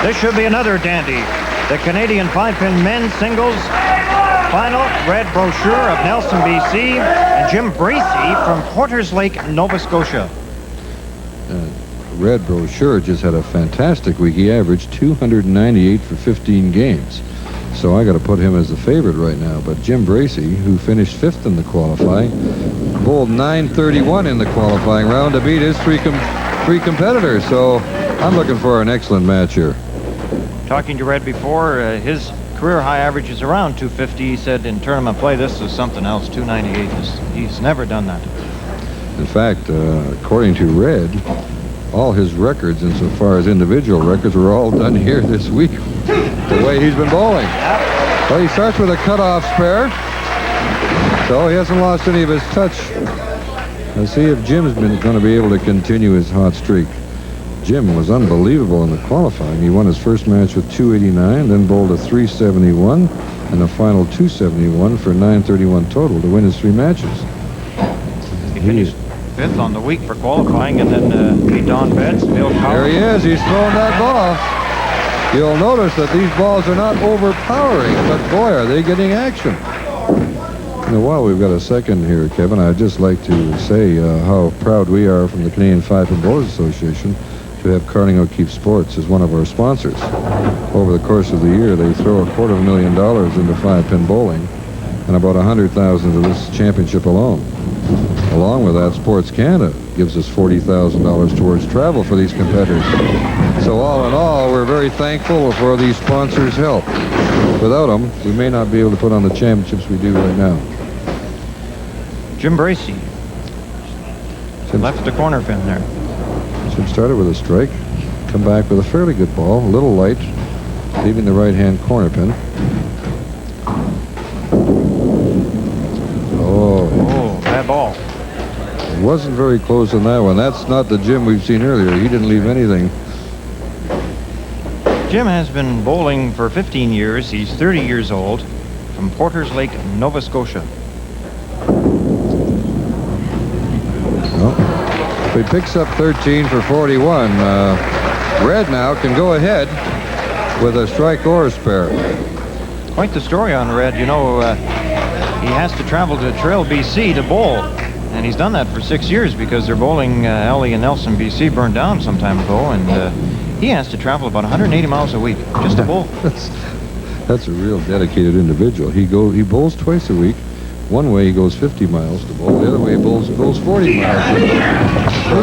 This should be another dandy. The Canadian 5-pin men's singles final. Red Brochu of Nelson, BC, and Jim Bracey from Porters Lake, Nova Scotia. Red Brochu just had a fantastic week. He averaged 298 for 15 games. So I got to put him as the favorite right now. But Jim Bracey, who finished 5th in the qualifying, bowled 931 in the qualifying round to beat his three competitors. So I'm looking for an excellent match here. Talking to Red before, his career high average is around 250. He said in tournament play, this is something else. 298. He's never done that. In fact, according to Red, all his records insofar as individual records were all done here this week, the way he's been bowling. Well, he starts with a cutoff spare, so he hasn't lost any of his touch. Let's see if Jim's going to be able to continue his hot streak. Jim was unbelievable in the qualifying. He won his first match with 289, then bowled a 371 and a final 271 for 931 total to win his 3 matches. He finished 5th on the week for qualifying, and then beat Don Betts, Bill Cowher. There he is. He's throwing that ball. You'll notice that these balls are not overpowering, but boy, are they getting action. Now, while we've got a second here, Kevin, I'd just like to say how proud we are from the Canadian 5-Pin Bowlers Association to have Carling O'Keefe Sports as one of our sponsors. Over the course of the year, they throw $250,000 into 5-pin bowling, and about $100,000 to this championship alone. Along with that, Sports Canada gives us $40,000 towards travel for these competitors. So all in all, we're very thankful for these sponsors' help. Without them, we may not be able to put on the championships we do right now. Jim Bracey left the corner pin there. Jim started with a strike, come back with a fairly good ball, a little light, leaving the right-hand corner pin. Oh, bad ball. It wasn't very close on that one. That's not the Jim we've seen earlier. He didn't leave anything. Jim has been bowling for 15 years. He's 30 years old, from Porters Lake, Nova Scotia. Well, if he picks up 13 for 41, Red now can go ahead with a strike or a spare. Quite the story on Red. You know, he has to travel to Trail, BC to bowl. And he's done that for 6 years because their bowling alley in Nelson, BC burned down some time ago. And he has to travel about 180 miles a week just to bowl. That's a real dedicated individual. He bowls twice a week. One way he goes 50 miles to bowl. The other way he bowls 40 miles. So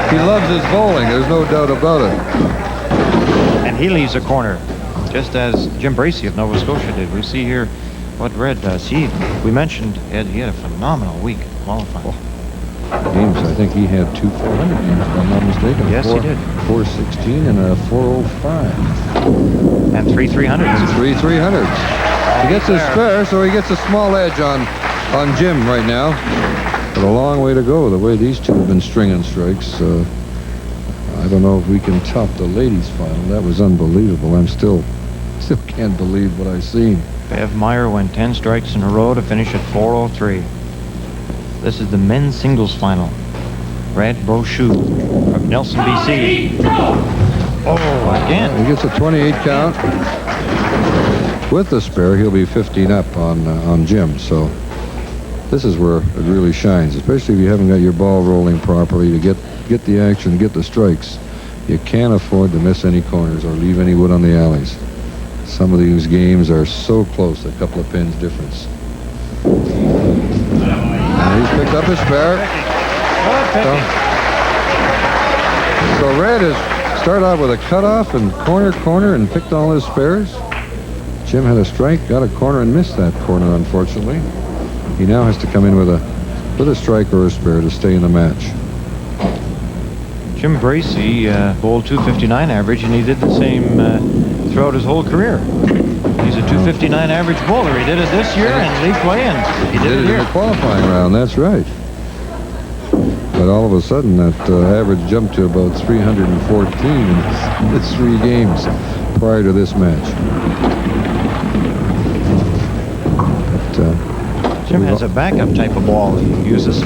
he loves his bowling. There's no doubt about it. And he leaves a corner, just as Jim Bracey of Nova Scotia did. We see here what Red does. We mentioned Ed, he had a phenomenal week qualifying. Games, I think he had 2 400 games, if I'm not mistaken. Yes, he did. 416 and a 405. And 3 300s. And 3 300s. He gets a spare, so he gets a small edge on Jim right now. But a long way to go, the way these two have been stringing strikes. I don't know if we can top the ladies' final. That was unbelievable. I'm still can't believe what I've seen. Bev Meyer went 10 strikes in a row to finish at 403. This is the men's singles final. Red Brochu of Nelson, BC. Oh, again. He gets a 28 count. With the spare, he'll be 15 up on Jim. So this is where it really shines, especially if you haven't got your ball rolling properly to get the action, get the strikes. You can't afford to miss any corners or leave any wood on the alleys. Some of these games are so close, a couple of pins difference. And he's picked up his spare. So Red has started out with a cutoff and corner and picked all his spares. Jim had a strike, got a corner, and missed that corner, unfortunately. He now has to come in with a strike or a spare to stay in the match. Jim Bracey bowled 259 average, and he did the same throughout his whole career. He's a 259 average bowler. He did it this year in league play, and he did it here. In the qualifying round, that's right. But all of a sudden, that average jumped to about 314 in his 3 games prior to this match. Jim has a backup type of ball he uses.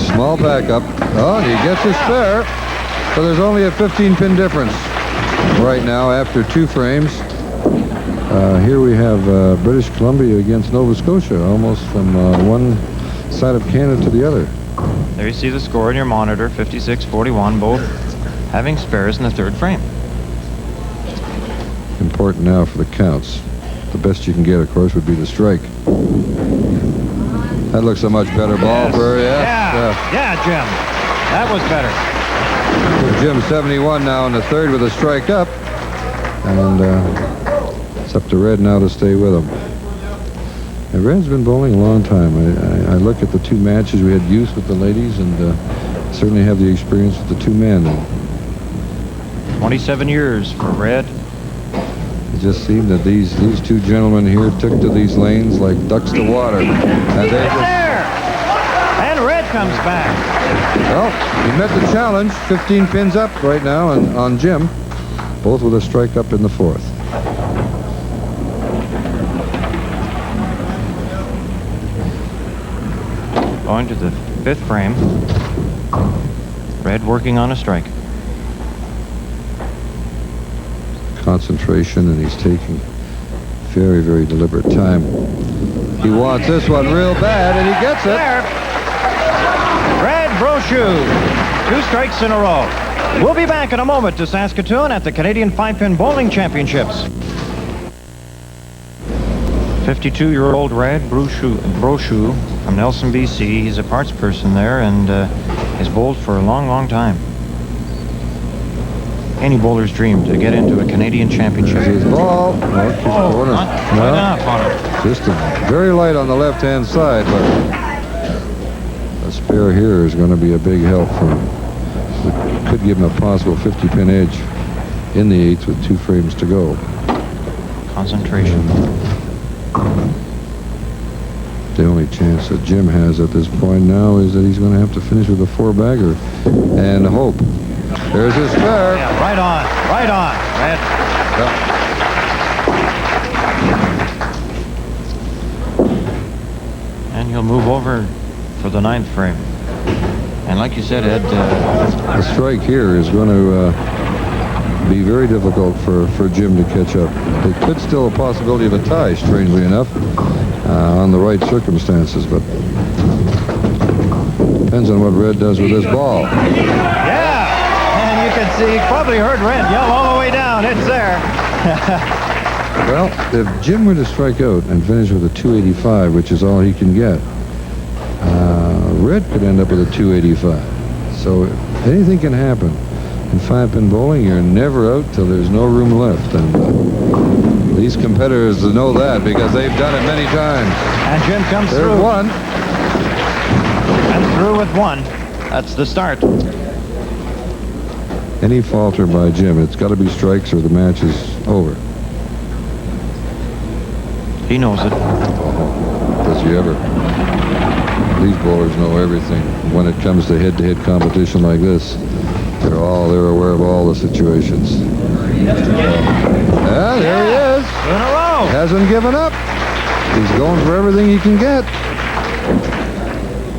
Small backup. Oh, and he gets his spare. So there's only a 15-pin difference. right now after 2 frames. Here we have British Columbia against Nova Scotia, almost from one side of Canada to the other. There you see the score in your monitor, 56-41, both having spares in the 3rd frame. Important now for the counts. The best you can get, of course, would be the strike. That looks a much better ball for her, Yeah, Jim. That was better. Jim 71 now in the 3rd with a strike up. And it's up to Red now to stay with him. And Red's been bowling a long time. I look at the 2 matches we had youth with the ladies, and certainly have the experience with the 2 men. 27 years for Red. It just seemed that these 2 gentlemen here took to these lanes like ducks to water. And they just... there! And Red comes back. Well, he met the challenge. 15 pins up right now on Jim. Both with a strike up in the 4th. Going to the 5th frame. Red working on a strike. Concentration, and he's taking very, very deliberate time. He wants this one real bad, and he gets it. There. Red Brochu. 2 strikes in a row. We'll be back in a moment to Saskatoon at the Canadian 5-Pin Bowling Championships. 52-year-old Red Brochu from Nelson, BC. He's a parts person there and has bowled for a long, long time. Any bowler's dream to get into a Canadian championship. There's his ball. Not enough on it. Just very light on the left-hand side, but a spare here is going to be a big help for him. It could give him a possible 50-pin edge in the 8th with 2 frames to go. Concentration. The only chance that Jim has at this point now is that he's going to have to finish with a 4-bagger and hope. There's his spare. Yeah, right on, Red. Yep. And he'll move over for the 9th frame. And like you said, Ed, a strike here is going to be very difficult for Jim to catch up. There could still a possibility of a tie, strangely enough, on the right circumstances, but depends on what Red does with this ball. Yeah, and you can see, you probably heard Red yell all the way down. It's there. Well, if Jim were to strike out and finish with a 285, which is all he can get, Red could end up with a 285. So anything can happen. In 5-pin bowling, you're never out till there's no room left. And these competitors know that because they've done it many times. And Jim comes There's through. one. And through with 1. That's the start. Any falter by Jim, it's got to be strikes or the match is over. He knows it. Does he ever? These bowlers know everything. When it comes to head-to-head competition like this, they're aware of all the situations. Yeah, there he is. 2 in a row. Hasn't given up. He's going for everything he can get.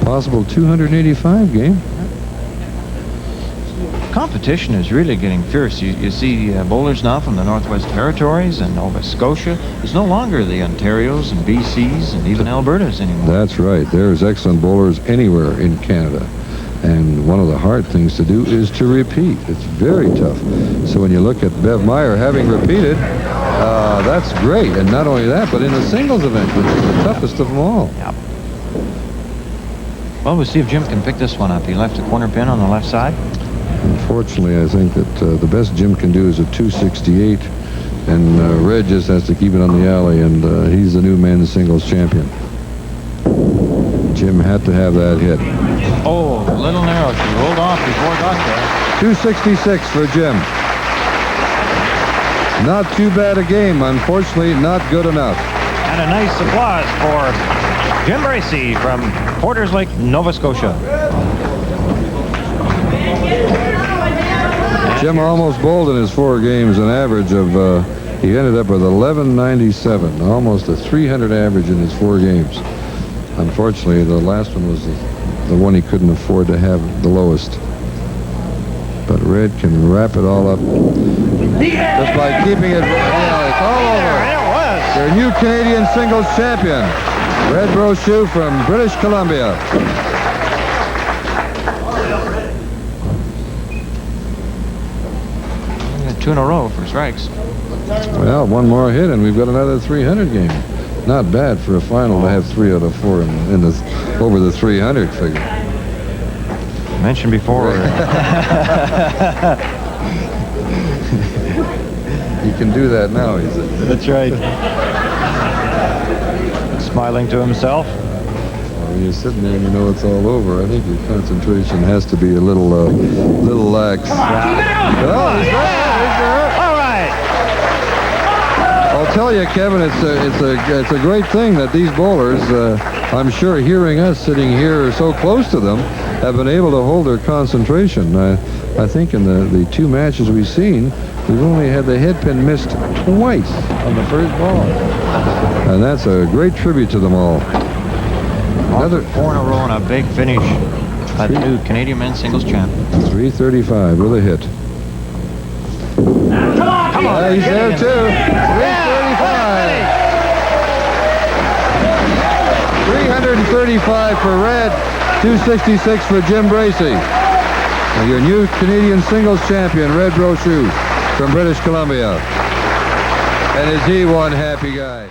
Possible 285 game. Competition is really getting fierce. You see bowlers now from the Northwest Territories and Nova Scotia. It's no longer the Ontarios and BCs and even Albertas anymore. That's right. There's excellent bowlers anywhere in Canada. And one of the hard things to do is to repeat. It's very tough. So when you look at Bev Meyer having repeated, that's great. And not only that, but in the singles event, which is the toughest of them all. Yep. Well, we'll see if Jim can pick this one up. He left a corner pin on the left side. Unfortunately, I think that the best Jim can do is a 268. And Red just has to keep it on the alley, and he's the new men's singles champion. Jim had to have that hit. Oh, a little narrow. She rolled off before it got there. 266 for Jim. Not too bad a game. Unfortunately, not good enough. And a nice applause for Jim Bracey from Porters Lake, Nova Scotia. Jim almost bowled in his 4 games, an average of, he ended up with 1197, almost a 300 average in his 4 games. Unfortunately, the last one was the one he couldn't afford to have the lowest. But Red can wrap it all up just by keeping it. Yeah, it's all over. It was. Their new Canadian singles champion, Red Brochu from British Columbia. Two in a row for strikes. Well, one more hit, and we've got another 300 game. Not bad for a final to have 3 out of 4 in the over the 300 figure. Mentioned before. He can do that now, he said. That's right. Smiling to himself. When you're sitting there and you know it's all over, I think your concentration has to be a little lax. Oh, he's there. All right. I'll tell you, Kevin, it's a great thing that these bowlers, I'm sure, hearing us sitting here so close to them, have been able to hold their concentration. I think in the 2 matches we've seen, we've only had the head pin missed twice on the first ball. And that's a great tribute to them all. Another 4 in a row and a big finish by the new Canadian men's singles champ. 335 with a hit. Come on. He's there too. 335. 335 for Red. 266 for Jim Bracey. And your new Canadian singles champion, Red Brochu from British Columbia. And is he one happy guy?